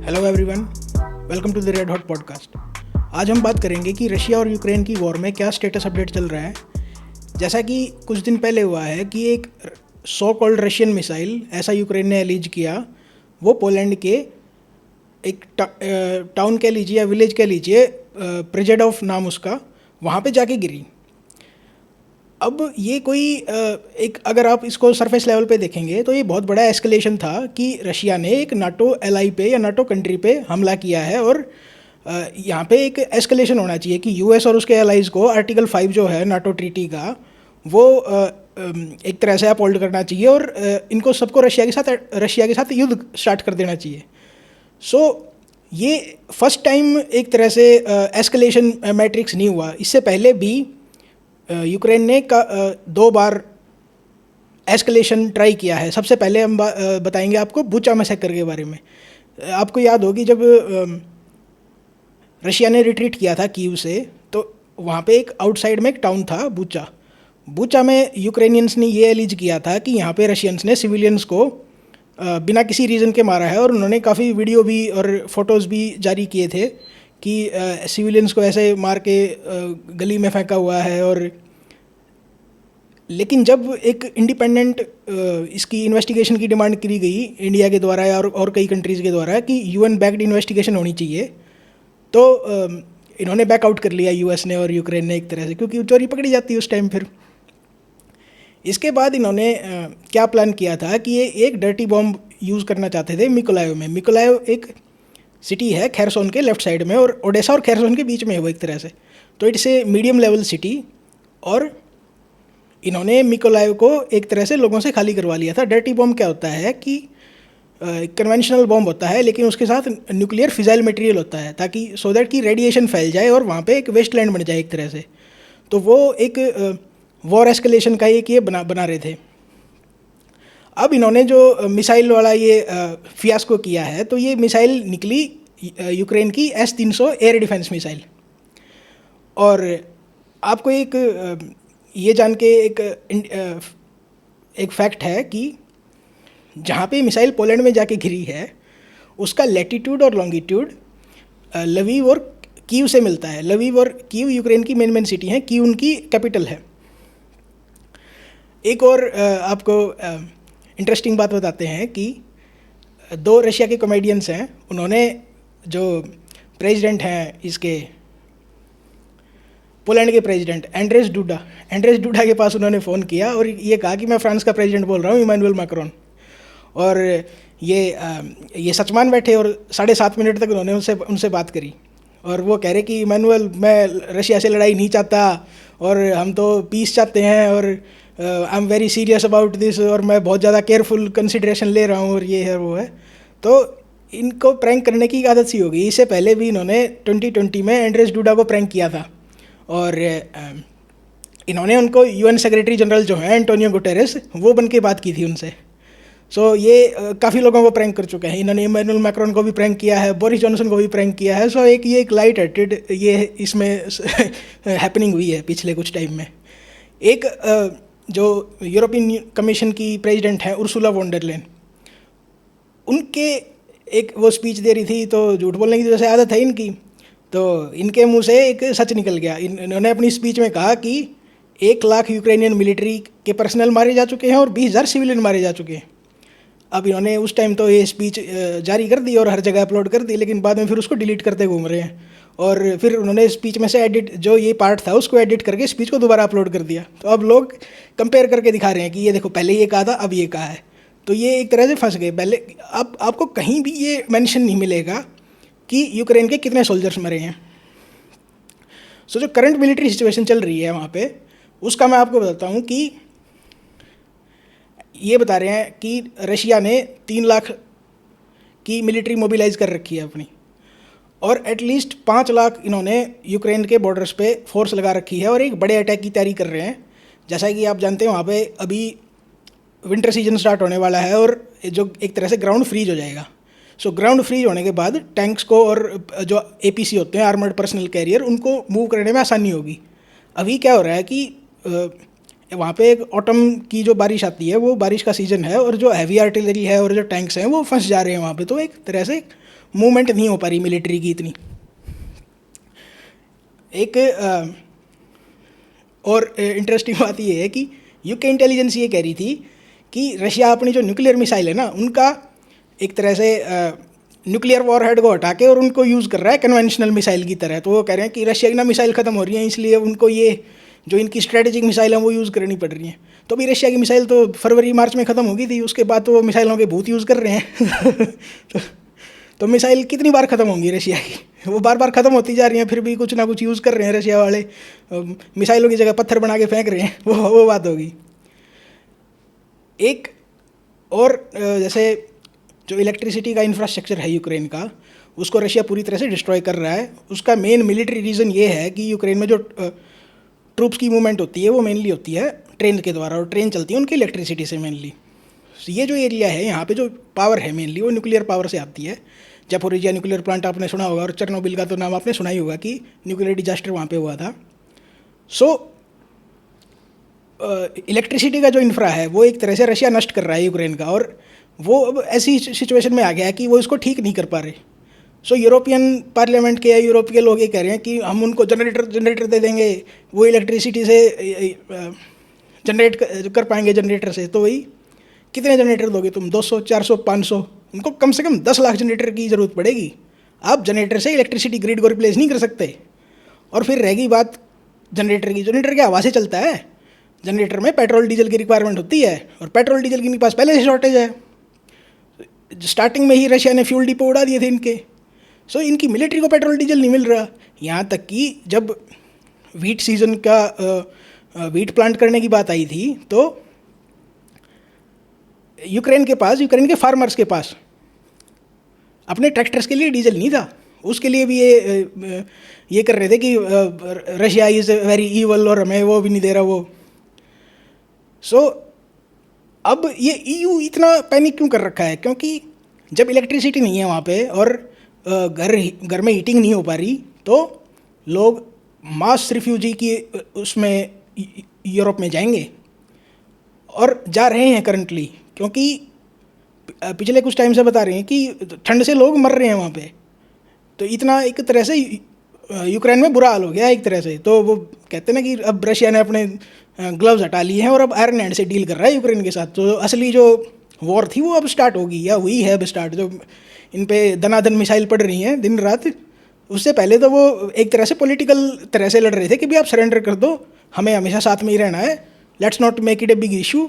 Hello everyone, welcome to the red hot podcast. आज हम बात करेंगे कि रशिया और यूक्रेन की वॉर में क्या स्टेटस अपडेट चल रहा है। जैसा कि कुछ दिन पहले हुआ है कि एक सो कॉल्ड रशियन मिसाइल, ऐसा यूक्रेन ने एलिज किया, वो पोलैंड के एक टाउन कह लीजिए या विलेज कह लीजिए, प्रेजेडोव नाम उसका, वहाँ पे जाके गिरी। अब ये कोई एक, अगर आप इसको सरफेस लेवल पे देखेंगे तो ये बहुत बड़ा एस्केलेशन था कि रशिया ने एक नाटो एलाई पे या नाटो कंट्री पे हमला किया है और यहाँ पे एक एस्केलेशन होना चाहिए कि यूएस और उसके एलाइज को आर्टिकल 5 जो है नाटो ट्रीटी का, वो एक तरह से अपहोल्ड करना चाहिए और इनको सबको रशिया के साथ युद्ध स्टार्ट कर देना चाहिए। सो ये फर्स्ट टाइम एक तरह से एस्केलेशन मैट्रिक्स नहीं हुआ। इससे पहले भी यूक्रेन ने 2 बार एस्केलेशन ट्राई किया है। सबसे पहले हम बताएंगे आपको बुचा मैसेकर के बारे में। आपको याद होगी जब रशिया ने रिट्रीट किया था कीव से, तो वहाँ पे एक आउटसाइड में एक टाउन था बुचा में यूक्रेनियंस ने ये एलिज किया था कि यहाँ पे रशियंस ने सिविलियंस को बिना किसी रीज़न के मारा है और उन्होंने काफ़ी वीडियो भी और फोटोज़ भी जारी किए थे कि सिविलियंस को ऐसे मार के गली में फेंका हुआ है। और लेकिन जब एक इंडिपेंडेंट इसकी इन्वेस्टिगेशन की डिमांड करी गई इंडिया के द्वारा और कई कंट्रीज़ के द्वारा कि यूएन बैक्ड इन्वेस्टिगेशन होनी चाहिए, तो इन्होंने बैकआउट कर लिया यूएस ने और यूक्रेन ने एक तरह से, क्योंकि चोरी पकड़ी जाती है उस टाइम। फिर इसके बाद इन्होंने क्या प्लान किया था कि ये एक डर्टी बॉम्ब यूज़ करना चाहते थे मिकोलाइव में। मिकोलाइव एक सिटी है खेरसोन के लेफ्ट साइड में और ओडेसा और खेरसोन के बीच में है वो एक तरह से, तो it's a medium level city. और इन्होंने मिकोलाइव को एक तरह से लोगों से खाली करवा लिया था। डर्टी बॉम्ब क्या होता है कि कन्वेंशनल बॉम्ब होता है लेकिन उसके साथ न्यूक्लियर फिजाइल मटेरियल होता है, ताकि सो दैट कि रेडिएशन फैल जाए और वहाँ पे एक वेस्टलैंड बन जाए एक तरह से। तो वो एक वॉर एस्केलेशन का एक ये बना रहे थे। अब इन्होंने जो मिसाइल वाला ये फियास्को किया है, तो ये मिसाइल निकली यूक्रेन की S-300 एयर डिफेंस मिसाइल। और आपको एक ये जान के एक फैक्ट है कि जहाँ पे मिसाइल पोलैंड में जाके घिरी है, उसका लैटिट्यूड और लॉन्गिट्यूड लवीव और कीव से मिलता है। लवीव और कीव यूक्रेन की मेन सिटी हैं, कीव उनकी कैपिटल है। एक और आपको इंटरेस्टिंग बात बताते हैं कि 2 रशिया के कॉमेडियंस हैं, उन्होंने जो प्रेसिडेंट हैं इसके पोलैंड के प्रेसिडेंट एंड्रेस डूडा के पास उन्होंने फ़ोन किया और ये कहा कि मैं फ्रांस का प्रेसिडेंट बोल रहा हूँ, इमानुएल मैक्रोन। और ये सचमान बैठे और 7.5 मिनट तक उन्होंने उनसे बात करी और वो कह रहे कि इमानुएल, मैं रशिया से लड़ाई नहीं चाहता और हम तो पीस चाहते हैं और I am very serious about this और मैं बहुत ज़्यादा केयरफुल कंसिडरेशन ले रहा हूँ और ये है वो है। तो इनको प्रैंक करने की आदत सी हो गई। इससे पहले भी इन्होंने 2020 में एंड्रेस डूडा को प्रैंक किया था और इन्होंने उनको यूएन सेक्रेटरी जनरल जो है एंटोनियो गुटेरेस, वो बन के बात की थी उनसे। सो ये काफ़ी लोगों को प्रैंक कर चुके हैं। इन्होंने इमानुएल मैक्रोन को भी प्रैंक किया है, बोरिस जॉनसन को भी प्रैंक किया है। सो ये एक लाइट हार्टेड ये इसमें हैपनिंग हुई है पिछले कुछ टाइम में। एक जो यूरोपियन कमीशन की प्रेसिडेंट हैं उर्सुला वॉन डर लेyen, उनके एक वो स्पीच दे रही थी, तो झूठ बोलने की जैसे आदत है इनकी, तो इनके मुंह से एक सच निकल गया। इन्होंने अपनी स्पीच में कहा कि 1 लाख यूक्रेनियन मिलिट्री के पर्सनल मारे जा चुके हैं और 20,000 सिविलियन मारे जा चुके हैं। अब इन्होंने उस टाइम तो ये स्पीच जारी कर दी और हर जगह अपलोड कर दी, लेकिन बाद में फिर उसको डिलीट करते घूम रहे हैं और फिर उन्होंने स्पीच में से एडिट, जो ये पार्ट था उसको एडिट करके स्पीच को दोबारा अपलोड कर दिया। तो अब लोग कंपेयर करके दिखा रहे हैं कि ये देखो पहले ये कहा था, अब ये कहा है। तो ये एक तरह से फंस गए। पहले आपको कहीं भी ये मेंशन नहीं मिलेगा कि यूक्रेन के कितने सोल्जर्स मरे हैं। सो जो करंट मिलिट्री सिचुएशन चल रही है वहाँ पे, उसका मैं आपको बताता हूँ कि ये बता रहे हैं कि रशिया ने 3 लाख की मिलिट्री मोबिलाइज कर रखी है अपनी, और एटलीस्ट 5 लाख इन्होंने यूक्रेन के बॉर्डर्स पे फोर्स लगा रखी है और एक बड़े अटैक की तैयारी कर रहे हैं। जैसा कि आप जानते हैं वहाँ पे अभी विंटर सीजन स्टार्ट होने वाला है और जो एक तरह से ग्राउंड फ्रीज हो जाएगा। सो ग्राउंड फ्रीज होने के बाद टैंक्स को और जो APC होते हैं, आर्मर्ड पर्सनल कैरियर, उनको मूव करने में आसानी होगी। अभी क्या हो रहा है कि वहाँ पे एक ऑटम की जो बारिश आती है, वो बारिश का सीज़न है और जो हैवी आर्टिलरी है और जो टैंक्स हैं वो फंस जा रहे हैं वहाँ पे। तो एक तरह से मूवमेंट नहीं हो पा रही मिलिट्री की इतनी। एक और इंटरेस्टिंग बात ये है कि यूके इंटेलिजेंस ये कह रही थी कि रशिया अपनी जो न्यूक्लियर मिसाइल है ना, उनका एक तरह से न्यूक्लियर वॉरहेड को हटा के और उनको यूज़ कर रहा है कन्वेंशनल मिसाइल की तरह। तो वो कह रहे हैं कि रशिया की ना मिसाइल ख़त्म हो रही है, इसलिए उनको ये जो इनकी स्ट्रेटेजिक मिसाइल हैं वो यूज़ करनी पड़ रही हैं। तो अभी रशिया की मिसाइल तो फरवरी मार्च में ख़त्म हो गई थी, उसके बाद तो वो मिसाइलों के भूत यूज़ कर रहे हैं तो मिसाइल कितनी बार ख़त्म होंगी रशिया की, वो बार बार ख़त्म होती जा रही हैं, फिर भी कुछ ना कुछ यूज़ कर रहे हैं रशिया वाले, मिसाइलों की जगह पत्थर बना के फेंक रहे हैं, वो बात होगी। एक और जैसे जो इलेक्ट्रिसिटी का इंफ्रास्ट्रक्चर है यूक्रेन का, उसको रशिया पूरी तरह से डिस्ट्रॉय कर रहा है। उसका मेन मिलिट्री रीज़न ये है कि यूक्रेन में जो ट्रूप्स की मूवमेंट होती है वो मेनली होती है ट्रेन के द्वारा, और ट्रेन चलती है उनकी इलेक्ट्रिसिटी से मेनली। ये जो एरिया है यहाँ पे जो पावर है मेनली वो न्यूक्लियर पावर से आती है। ज़ैपोरिज़िया न्यूक्लियर प्लांट आपने सुना होगा, और चेरनोबिल का तो नाम आपने सुना ही होगा कि न्यूक्लियर डिजास्टर वहाँ पे हुआ था। सो इलेक्ट्रिसिटी का जो इंफ्रा है वो एक तरह से रशिया नष्ट कर रहा है यूक्रेन का, और वो अब ऐसी सिचुएशन में आ गया है कि वो इसको ठीक नहीं कर पा रहे। सो यूरोपियन पार्लियामेंट के या यूरोप के लोग ये कह रहे हैं कि हम उनको जनरेटर दे देंगे, वो इलेक्ट्रिसिटी से जनरेट कर पाएंगे जनरेटर से। तो वही कितने जनरेटर दोगे तुम, 200, 400, 500? उनको कम से कम 10 लाख जनरेटर की ज़रूरत पड़ेगी। आप जनरेटर से इलेक्ट्रिसिटी ग्रिड को रिप्लेस नहीं कर सकते। और फिर रहेगी बात जनरेटर की, जनरेटर क्या हवा से चलता है? जनरेटर में पेट्रोल डीजल की रिक्वायरमेंट होती है, और पेट्रोल डीजल के इनके पास पहले से शॉर्टेज है। स्टार्टिंग में ही रशिया ने फ्यूल डिपो उड़ा दिए थे इनके। सो इनकी मिलिट्री को पेट्रोल डीजल नहीं मिल रहा। यहाँ तक कि जब वीट सीजन का वीट प्लांट करने की बात आई थी, तो यूक्रेन के फार्मर्स के पास अपने ट्रैक्टर्स के लिए डीजल नहीं था। उसके लिए भी ये कर रहे थे कि रशिया इज़ वेरी ईवल और हमें वो भी नहीं दे रहा वो। सो अब ये ईयू इतना पैनिक क्यों कर रखा है? क्योंकि जब इलेक्ट्रिसिटी नहीं है वहाँ पे और घर में हीटिंग नहीं हो पा रही, तो लोग मास रिफ्यूजी की उसमें यूरोप में जाएंगे, और जा रहे हैं करंटली, क्योंकि पिछले कुछ टाइम से बता रहे हैं कि ठंड से लोग मर रहे हैं वहाँ पे। तो इतना एक तरह से यूक्रेन में बुरा हाल हो गया एक तरह से। तो वो कहते हैं ना कि अब रशिया ने अपने ग्लव्स हटा लिए हैं और अब आयरन हैंड से डील कर रहा है यूक्रेन के साथ। तो असली जो वॉर थी वो अब स्टार्ट होगी या हुई है अब स्टार्ट। जो इन पे दनादन मिसाइल पड़ रही हैं दिन रात, उससे पहले तो वो एक तरह से पॉलिटिकल तरह से लड़ रहे थे कि भी आप सरेंडर कर दो, हमें हमेशा साथ में ही रहना है, let's not make it a big issue.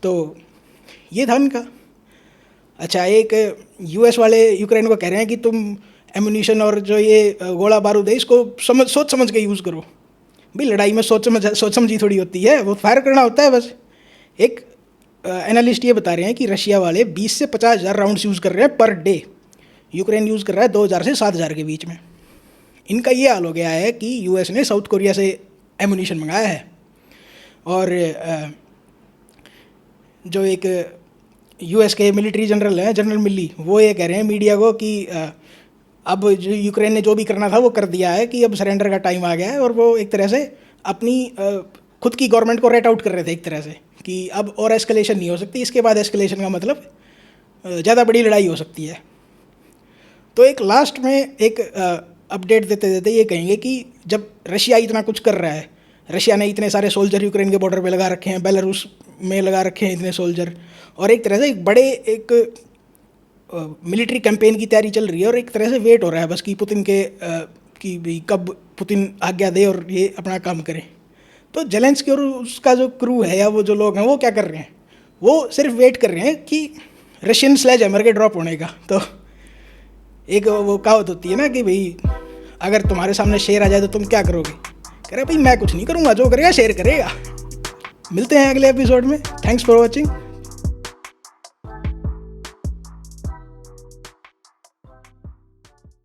तो ये था उनका। अच्छा, एक यूएस वाले यूक्रेन को कह रहे हैं कि तुम एमुनिशन और जो ये गोला बारूद है इसको सोच समझ के यूज़ करो। भाई लड़ाई में सोच समझी थोड़ी होती है, वो फायर करना होता है बस। एक एनालिस्ट ये बता रहे हैं कि रशिया वाले 20 से 50 हज़ार राउंड्स यूज़ कर रहे हैं पर डे। यूक्रेन यूज़ कर रहा है 2000 से 7000 के बीच में। इनका ये हाल हो गया है कि यूएस ने साउथ कोरिया से एमुनिशन मंगाया है। और जो एक यूएस के मिलिट्री जनरल हैं, जनरल मिली, वो ये कह रहे हैं मीडिया को कि अब जो यूक्रेन ने जो भी करना था वो कर दिया है, कि अब सरेंडर का टाइम आ गया है। और वो एक तरह से अपनी खुद की गवर्नमेंट को रेट आउट कर रहे थे एक तरह से, कि अब और एस्केलेशन नहीं हो सकती, इसके बाद एस्केलेशन का मतलब ज़्यादा बड़ी लड़ाई हो सकती है। तो एक लास्ट में एक अपडेट देते देते ये कहेंगे कि जब रशिया इतना कुछ कर रहा है, रशिया ने इतने सारे सोल्जर यूक्रेन के बॉर्डर पे लगा रखे हैं, बेलारूस में लगा रखे हैं इतने सोल्जर, और एक तरह से एक बड़े एक मिलिट्री कैंपेन की तैयारी चल रही है, और एक तरह से वेट हो रहा है बस कि पुतिन के कि भाई कब पुतिन आज्ञा दे और ये अपना काम करे। तो जेलेंस्की और उसका जो क्रू है या वो जो लोग हैं वो क्या कर रहे हैं? वो सिर्फ वेट कर रहे हैं कि रशियन स्लेज हैमर के ड्रॉप होने का। तो एक वो कहावत होती है ना कि भाई अगर तुम्हारे सामने शेर आ जाए तो तुम क्या करोगे? कह रहे भाई मैं कुछ नहीं करूँगा, जो करेगा शेर करेगा। मिलते हैं अगले एपिसोड में। Thanks for watching.